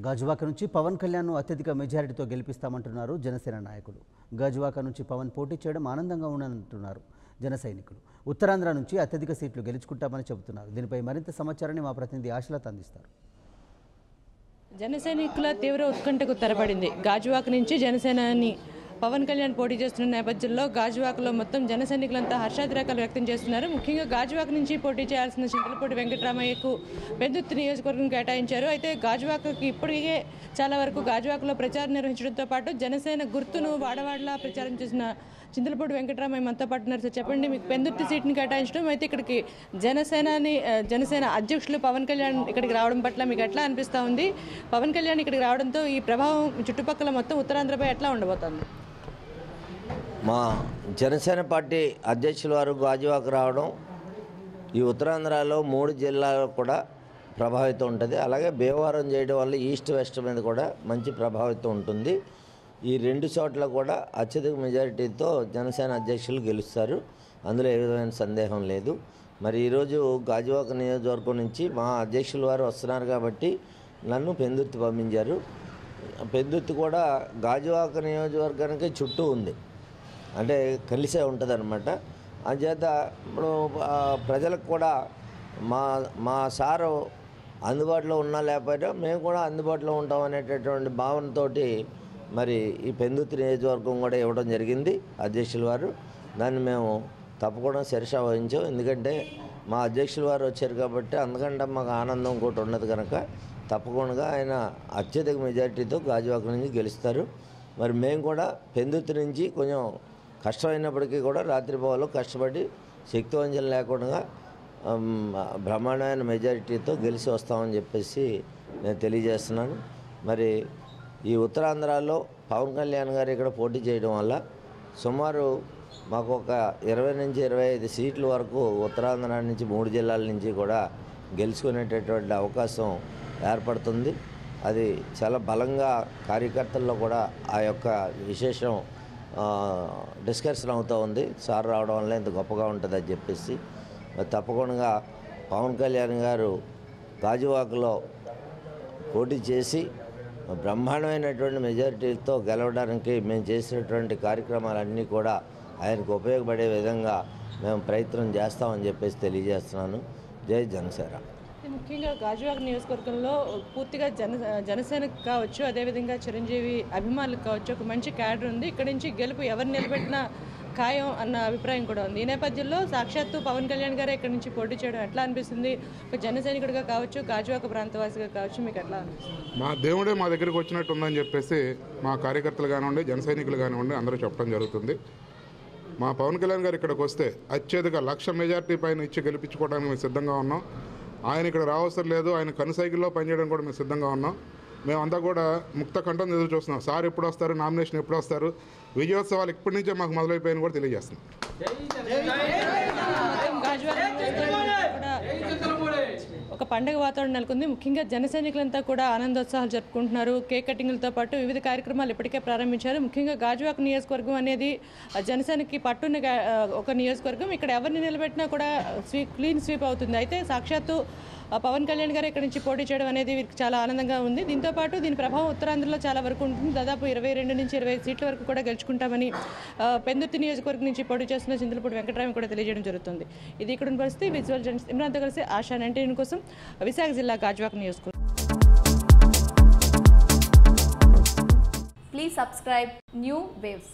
గాజువాక నుంచి పవన్ కళ్యాణ్ను అత్యధిక మెజారిటీతో గెలిపిస్తామంటున్నారు జనసేన నాయకులు. గాజువాక నుంచి పవన్ పోటీ చేయడం ఆనందంగా ఉందంటున్నారు జన సైనికులు. ఉత్తరాంధ్ర నుంచి అత్యధిక సీట్లు గెలుచుకుంటామని చెబుతున్నారు. దీనిపై మరింత సమాచారాన్ని మా ప్రతినిధి ఆశలత అందిస్తారు. జన సైనికుల తీవ్ర ఉత్కంఠకు తెరపడింది. గాజువాక నుంచి జనసేనాని పవన్ కళ్యాణ్ పోటీ చేస్తున్న నేపథ్యంలో గాజువాకలో మొత్తం జన సైనికులంతా హర్షాతిరేకాలు వ్యక్తం చేస్తున్నారు. ముఖ్యంగా గాజువాక నుంచి పోటీ చేయాల్సిన చింతలపూడి వెంకటరామయ్యకు పెందుర్తి నియోజకవర్గం కేటాయించారు. అయితే గాజువాకకి ఇప్పటికే చాలా వరకు గాజువాకలో ప్రచారం నిర్వహించడంతో పాటు జనసేన గుర్తును వాడవాడలా ప్రచారం చేసిన చింతలపూడి వెంకటరామయ్య మనతో పాటు ఉన్నారు. సార్ చెప్పండి, మీకు పెందుర్తి సీట్ని కేటాయించడం, అయితే ఇక్కడికి జనసేన అధ్యక్షులు పవన్ కళ్యాణ్ ఇక్కడికి రావడం పట్ల మీకు ఎట్లా అనిపిస్తూ ఉంది? పవన్ కళ్యాణ్ ఇక్కడికి రావడంతో ఈ ప్రభావం చుట్టుపక్కల మొత్తం ఉత్తరాంధ్రపై ఎట్లా ఉండబోతోంది? మా జనసేన పార్టీ అధ్యక్షుల వారు గాజువాక రావడం ఈ ఉత్తరాంధ్రలో 3 జిల్లాల్లో కూడా ప్రభావితం ఉంటుంది. అలాగే భీమవరం చేయడం వల్ల ఈస్ట్ వెస్ట్ మీద కూడా మంచి ప్రభావితం ఉంటుంది. ఈ 2 చోట్ల కూడా అత్యధిక మెజారిటీతో జనసేన అధ్యక్షులు గెలుస్తారు, అందులో ఏ విధమైన సందేహం లేదు. మరి ఈరోజు గాజువాక నియోజకవర్గం నుంచి మా అధ్యక్షుల వారు వస్తున్నారు కాబట్టి నన్ను పెందుర్తి పంపించారు. పెందుర్తి కూడా గాజువాక నియోజకవర్గానికి చుట్టూ ఉంది, అంటే కలిసే ఉంటుంది అనమాట. అందుచేత ఇప్పుడు ప్రజలకు కూడా మా సారు అందుబాటులో ఉన్నా లేకపోయినా మేము కూడా అందుబాటులో ఉంటాం అనేటటువంటి భావనతోటి మరి ఈ పెందుర్తి నియోజకవర్గం కూడా ఇవ్వడం జరిగింది అధ్యక్షుల వారు. దాన్ని మేము తప్పకుండా శిరస వహించాం. ఎందుకంటే మా అధ్యక్షుల వారు వచ్చారు కాబట్టి అందుకంటే మాకు ఆనందం ఇంకోటి ఉన్నది కనుక తప్పకుండా ఆయన అత్యధిక మెజారిటీతో గాజువాక నుంచి గెలుస్తారు. మరి మేము కూడా పెందుర్తి నుంచి కొంచెం కష్టమైనప్పటికీ కూడా రాత్రిపోవాలో కష్టపడి శక్తివంచన లేకుండా బ్రహ్మాండమైన మెజారిటీతో గెలిచి వస్తామని చెప్పేసి నేను తెలియజేస్తున్నాను. మరి ఈ ఉత్తరాంధ్రలో పవన్ కళ్యాణ్ గారు ఇక్కడ పోటీ చేయడం వల్ల సుమారు మాకు ఒక 20 నుంచి 25 సీట్ల వరకు ఉత్తరాంధ్ర నుంచి 3 జిల్లాల నుంచి కూడా గెలుచుకునేటటువంటి అవకాశం ఏర్పడుతుంది. అది చాలా బలంగా కార్యకర్తల్లో కూడా ఆ యొక్క విశేషం డిస్కషన్ అవుతూ ఉంది. సార్ రావడం వల్ల ఇంత గొప్పగా ఉంటుంది అని చెప్పేసి తప్పకుండా పవన్ కళ్యాణ్ గారు గాజువాకలో పోటీ చేసి బ్రహ్మాండమైనటువంటి మెజారిటీతో గెలవడానికి మేము చేసినటువంటి కార్యక్రమాలన్నీ కూడా ఆయనకు ఉపయోగపడే విధంగా మేము ప్రయత్నం చేస్తామని చెప్పేసి తెలియజేస్తున్నాను. జై జనసేన. ముఖ్యంగా గాజువాక నియోజకవర్గంలో పూర్తిగా జనసేనకు కావచ్చు, అదేవిధంగా చిరంజీవి అభిమానులకు కావచ్చు ఒక మంచి క్యాడర్ ఉంది. ఇక్కడ నుంచి గెలుపు ఎవరు నిలబెట్టినా ఖాయం అన్న అభిప్రాయం కూడా ఉంది. ఈ నేపథ్యంలో సాక్షాత్తు పవన్ కళ్యాణ్ గారే ఇక్కడ నుంచి పోటీ చేయడం ఎట్లా అనిపిస్తుంది? ఒక జన సైనికుడిగా కావచ్చు, గాజువాక ప్రాంతవాసిగా కావచ్చు, మీకు ఎట్లా అనిపిస్తుంది? మా దేవుడే మా దగ్గరికి వచ్చినట్టు ఉందని చెప్పేసి మా కార్యకర్తలు కానివ్వండి, జన సైనికులు కానివ్వండి అందరూ చెప్పడం జరుగుతుంది. మా పవన్ కళ్యాణ్ గారు ఇక్కడికి వస్తే అత్యధిక 1,00,000 మెజార్టీ పైన ఇచ్చి గెలిపించుకోవడానికి మేము సిద్ధంగా ఉన్నాం. ఆయన ఇక్కడ రావసరం లేదు, ఆయన కనుసైకిల్లో పనిచేయడం కూడా మేము సిద్ధంగా ఉన్నాం. మేమంతా కూడా ముక్త కంఠం ఎదురు చూస్తున్నాం. సార్ ఎప్పుడు వస్తారు, నామినేషన్ ఎప్పుడు వస్తారు, విజయోత్సవాలు ఇప్పటి నుంచే మాకు మొదలైపోయాయని కూడా తెలియజేస్తున్నాం. ఒక పండుగ వాతావరణం నెలకొంది. ముఖ్యంగా జన సైనికులంతా కూడా ఆనందోత్సాహాలు జరుపుకుంటున్నారు. కేక్ కటింగ్లతో పాటు వివిధ కార్యక్రమాలు ఇప్పటికే ప్రారంభించారు. ముఖ్యంగా గాజువాక నియోజకవర్గం అనేది జనసేనకి పట్టున్న ఒక నియోజకవర్గం. ఇక్కడ ఎవరిని నిలబెట్టినా కూడా క్లీన్ స్వీప్ అవుతుంది. అయితే సాక్షాత్తు పవన్ కళ్యాణ్ గారు ఇక్కడ నుంచి పోటీ చేయడం అనేది వీరికి చాలా ఆనందంగా ఉంది. దీంతోపాటు దీని ప్రభావం ఉత్తరాంధ్రలో చాలా వరకు ఉంటుంది. దాదాపు 22 నుంచి 20 సీట్ల వరకు కూడా గెలుచుకుంటామని పెందుర్తి నియోజకవర్గం నుంచి పోటీ చేస్తున్న చింతలపూడి వెంకటరామయ్య కూడా తెలియజేయడం జరుగుతుంది. ఇది ఇక్కడ ఉన్న పరిస్థితి. విజువల్ జర్నలిస్ట్ ఇమ్రాన్తో కలిసి ఆశా 19 కోసం విశాఖ జిల్లా గాజువాక నియోజకవర్గం. Please subscribe New Waves.